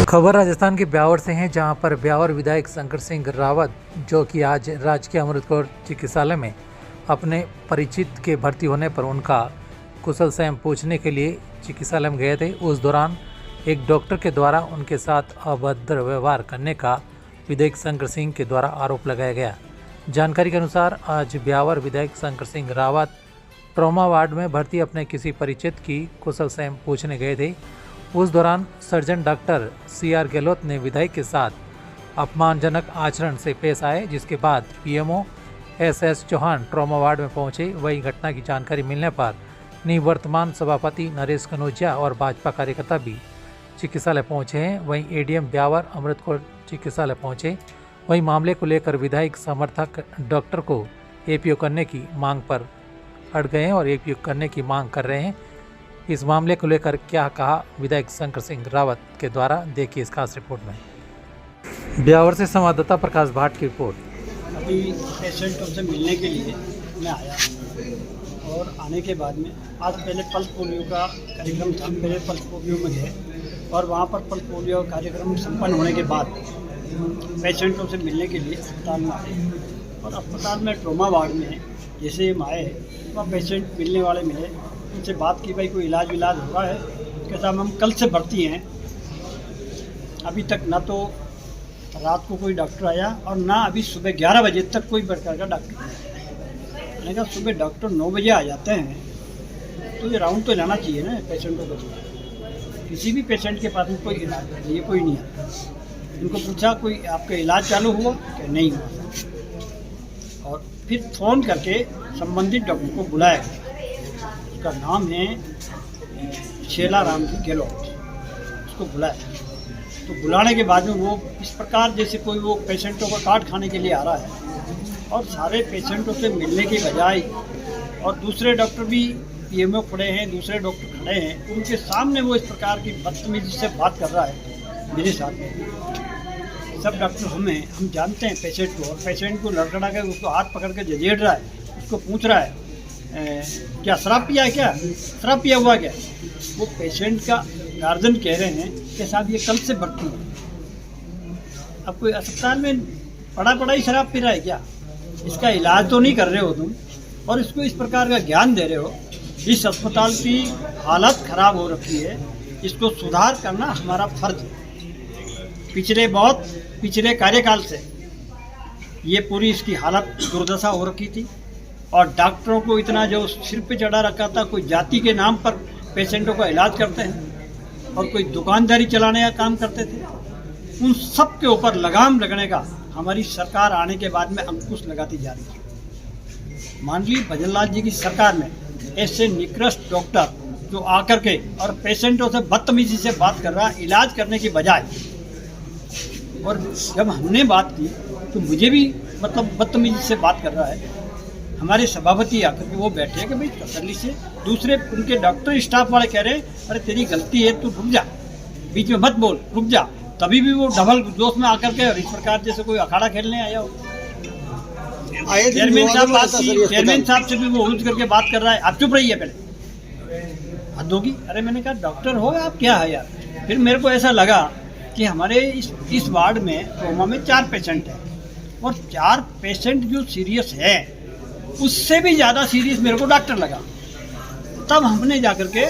खबर राजस्थान के ब्यावर से हैं, जहां पर ब्यावर विधायक शंकर सिंह रावत, जो कि आज राजकीय अमृत कौर चिकित्सालय में अपने परिचित के भर्ती होने पर उनका कुशल क्षेम पूछने के लिए चिकित्सालय में गए थे। उस दौरान एक डॉक्टर के द्वारा उनके साथ अभद्र व्यवहार करने का विधायक शंकर सिंह के द्वारा आरोप लगाया गया। जानकारी के अनुसार आज ब्यावर विधायक शंकर सिंह रावत ट्रॉमा वार्ड में भर्ती अपने किसी परिचित की कुशल क्षेम पूछने गए थे। उस दौरान सर्जन डॉक्टर CR गहलोत ने विधायक के साथ अपमानजनक आचरण से पेश आए, जिसके बाद PMO SS Chauhan trauma ward में पहुंचे। वहीं घटना की जानकारी मिलने पर निवर्तमान सभापति नरेश कनौजिया और भाजपा कार्यकर्ता भी चिकित्सालय पहुंचे हैं। वहीं ADM ब्यावर अमृत कौर चिकित्सालय पहुंचे। वहीं मामले को लेकर विधायक समर्थक डॉक्टर को APO करने की मांग पर अड़ गए हैं और APO करने की मांग कर रहे हैं। इस मामले को लेकर क्या कहा विधायक शंकर सिंह रावत के द्वारा, देखिए इस खास रिपोर्ट में। ब्यावर से संवाददाता प्रकाश भाट की रिपोर्ट। अभी पेशेंटों से मिलने के लिए मैं आया और आने के बाद में आज पहले पल्स पोलियो का कार्यक्रम था। पहले पल्स पोलियो में गए और वहाँ पर पल्स पोलियो कार्यक्रम संपन्न होने के बाद पेशेंटों से मिलने के लिए अस्पताल में आए और अस्पताल में ट्रॉमा वार्ड में जैसे हम आए वहाँ पेशेंट मिलने वाले मिले, उनसे बात की, भाई कोई इलाज विलाज हो रहा है? कहता हम कल से भर्ती हैं, अभी तक ना तो रात को कोई डॉक्टर आया और ना अभी सुबह 11 बजे तक कोई प्रकार का डॉक्टर आया। मैंने कहा सुबह डॉक्टर 9 बजे आ जाते हैं तो ये राउंड तो लेना चाहिए ना पेशेंटों को। किसी भी पेशेंट के पास में कोई इलाज नहीं, ये कोई नहीं आता। इनको पूछा कोई आपका इलाज चालू हुआ? कि नहीं हुआ। और फिर फ़ोन करके संबंधित डॉक्टर को बुलाया गया। उसका नाम है शेला राम जी गहलोत। उसको बुलाया तो बुलाने के बाद में वो इस प्रकार जैसे कोई वो पेशेंटों का कार्ड खाने के लिए आ रहा है और सारे पेशेंटों से मिलने के बजाय और दूसरे डॉक्टर भी PMO खड़े हैं, दूसरे डॉक्टर खड़े हैं, उनके सामने वो इस प्रकार की बदतमीजी से बात कर रहा है मेरे साथ में। सब डॉक्टर हम जानते हैं पेशेंट को, और पेशेंट को लड़खड़ा कर उसको हाथ पकड़ कर झेड़ रहा है, उसको पूछ रहा है क्या शराब पिया है, क्या शराब पिया हुआ क्या? वो पेशेंट का गार्जियन कह रहे हैं कि साहब ये कल से भर्ती है। अब कोई अस्पताल में पड़ा ही शराब पी रहा है क्या? इसका इलाज तो नहीं कर रहे हो तुम और इसको इस प्रकार का ज्ञान दे रहे हो। इस अस्पताल की हालत खराब हो रखी है, इसको सुधार करना हमारा फर्ज है। पिछले कार्यकाल से ये पूरी इसकी हालत दुर्दशा हो रखी थी और डॉक्टरों को इतना जो सिर पे चढ़ा रखा था, कोई जाति के नाम पर पेशेंटों का इलाज करते हैं और कोई दुकानदारी चलाने का काम करते थे। उन सब के ऊपर लगाम लगने का हमारी सरकार आने के बाद में अंकुश लगाती जा रही है। माननीय भजनलाल जी की सरकार में ऐसे निकृष्ट डॉक्टर जो आकर के और पेशेंटों से बदतमीजी से बात कर रहा है इलाज करने की बजाय। और जब हमने बात की तो मुझे भी बदतमीजी से बात कर रहा है। हमारे सभापति आकर के वो बैठे कि भाई तसल्ली से, दूसरे उनके डॉक्टर स्टाफ वाले कह रहे हैं अरे तेरी गलती है, तू रुक जा, बीच में मत बोल, रुक जा। तभी भी वो डबल जोश में आकर के इस प्रकार जैसे कोई अखाड़ा खेलने आया हो। चेयरमैन साहब से भी वो उलझ करके बात कर रहा है, आप चुप रहिए पहले, हद होगी। अरे मैंने कहा डॉक्टर हो आप क्या है यार। फिर मेरे को ऐसा लगा कि हमारे इस वार्ड में ट्रॉमा में 4 पेशेंट हैं और 4 पेशेंट जो सीरियस है उससे भी ज़्यादा सीरियस मेरे को डॉक्टर लगा। तब हमने जाकर के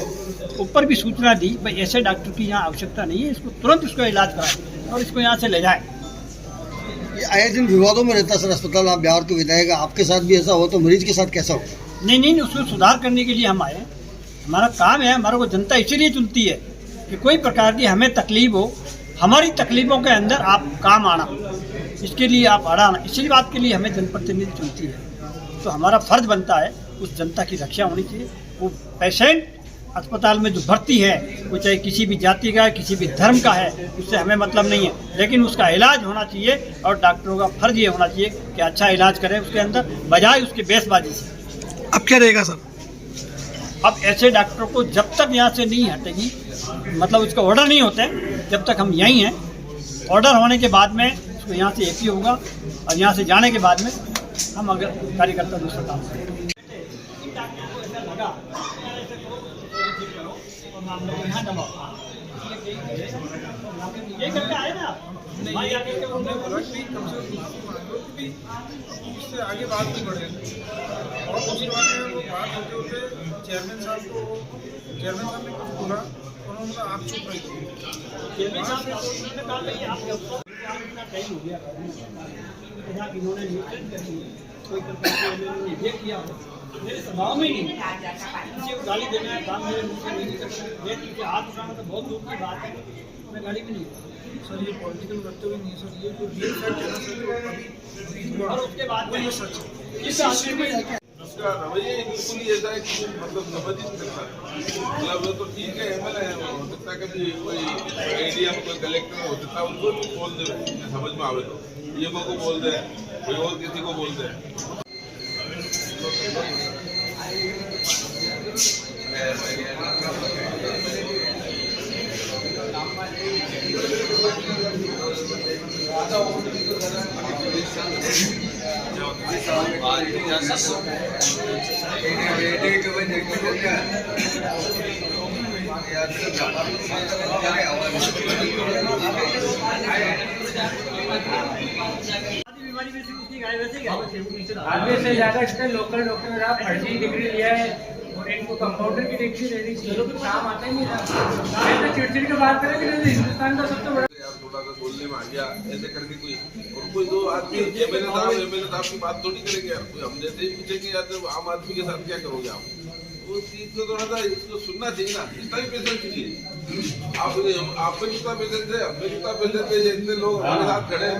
ऊपर भी सूचना दी भाई ऐसे डॉक्टर की यहाँ आवश्यकता नहीं है, इसको तुरंत इसको इलाज कराएं और इसको यहाँ से ले जाएं। ये आए दिन विवादों में रहता सर अस्पताल, आप बिहार के विधायक, आपके साथ भी ऐसा हो तो मरीज के साथ कैसा हो? नहीं, उसको सुधार करने के लिए हम आए। हमारा काम है, हमारे को जनता इसीलिए चुनती है कि कोई प्रकार की हमें तकलीफ हो, हमारी तकलीफ़ों के अंदर आप काम आना, इसके लिए आप आड़ा आना, इसी बात के लिए हमें जनप्रतिनिधि चुनती है। तो हमारा फर्ज बनता है उस जनता की रक्षा होनी चाहिए। वो पेशेंट अस्पताल में जो भर्ती है वो चाहे किसी भी जाति का है, किसी भी धर्म का है, उससे हमें मतलब नहीं है, लेकिन उसका इलाज होना चाहिए और डॉक्टरों का फर्ज ये होना चाहिए कि अच्छा इलाज करें उसके अंदर, बजाय उसकी बेसबाजी से। अब क्या रहेगा सर? अब ऐसे डॉक्टरों को जब तक यहाँ से नहीं हटेगी, मतलब उसका ऑर्डर नहीं होते जब तक हम यहीं हैं, ऑर्डर होने के बाद में उसको यहाँ से APO होगा और यहाँ से जाने के बाद में हम अगर कार्यकर्ता दूसरा काम करें। यहाँ जमा ये करके आए ना भाई आके के उन्होंने बोला कि कम से कम उससे आगे बात नहीं बढ़े और दूसरी बात है वो बात होते होते चेयरमैन साहब ने कुछ बोला और उनका आप चुप रही थी। चेयरमैन साहब ने कहा कि आप इतना टाइम हो गया इन्होंने कोई ये किया मेरे स्वभाव में ही नहीं किसी को गाली देना है काम मेरे मुझसे नहीं कर सकते क्योंकि हाथ उठाना तो बहुत दूर की बात है मैं गाली भी नहीं सर ये पॉलिटिकल करते हुए नहीं सर ये कोई रियल फैक्ट है सर और उसके बाद में ये सच है इस आदमी में उसका रवैया बिल्कुल ही ऐसा है कि मतलब समझ ही नहीं सकता मतलब वो तो ठीक है एमएलए है हो सकता है कभी कोई एरिया में कोई कलेक्टर हो सकता है उनको भी बोल दे समझ में आवे तो ये को बोल दे कोई और किसी को बोल दे आगे से ज्यादा इसने लोकल डॉक्टर ने फर्जी डिग्री लिया है और इनको कंपाउंडर की डिग्री देनी चाहिए तो काम आता ही नहीं था। चिड़चिड़ के बात करें कि हिंदुस्तान का सबसे बड़ा थोड़ा सा बोलने में आ गया ऐसे करके कोई और कोई दो आदमी एमएलए साहब की बात थोड़ी करेंगे यार कोई हम जैसे ही पूछेंगे यार तो आम आदमी के साथ क्या करोगे आप वो चीज को थोड़ा सा इसको सुनना चाहिए ना इतना ही पेशेंस चाहिए आप में कितना पेशेंस है हम में कितना पेशेंस है जितने लोग हमारे साथ खड़े हैं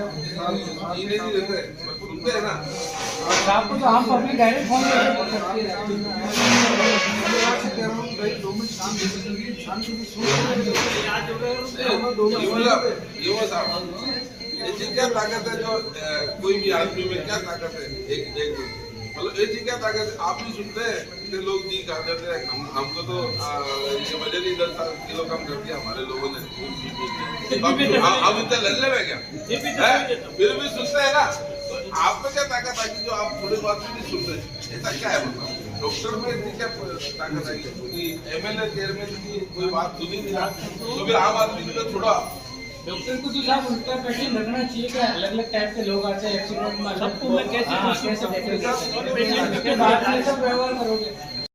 जीने नहीं देते सुनते हैं ना आपको तो हम पब्लिक डायरेक्ट फोन ऐसी क्या ताकत है जो कोई भी आदमी में क्या ताकत है एक मतलब ऐसी क्या ताकत है आप भी सुनते हैं इतने लोग जी कहा जाते हैं हमको तो ये वजह नहीं 10 किलो कम कर दिया हमारे लोगों ने हम इतने लल्ले में क्या फिर भी सुनते हैं ना तो आप में क्या ताकत आएगी जो आप थोड़ी बात भी नहीं सुनते ऐसा क्या है मतलब डॉक्टर में इतनी क्या ताकत आएगी क्योंकि एमएलए चेयरमैन की कोई बात सुनी नहीं ना तो फिर आम आदमी को छोड़ा डॉक्टर को तो साहब उल्टा पैटर्न रखना चाहिए कि अलग अलग टाइप के लोग आते हैं एक्सीडेंट में सबको मैं कैसे व्यवहार करोगे।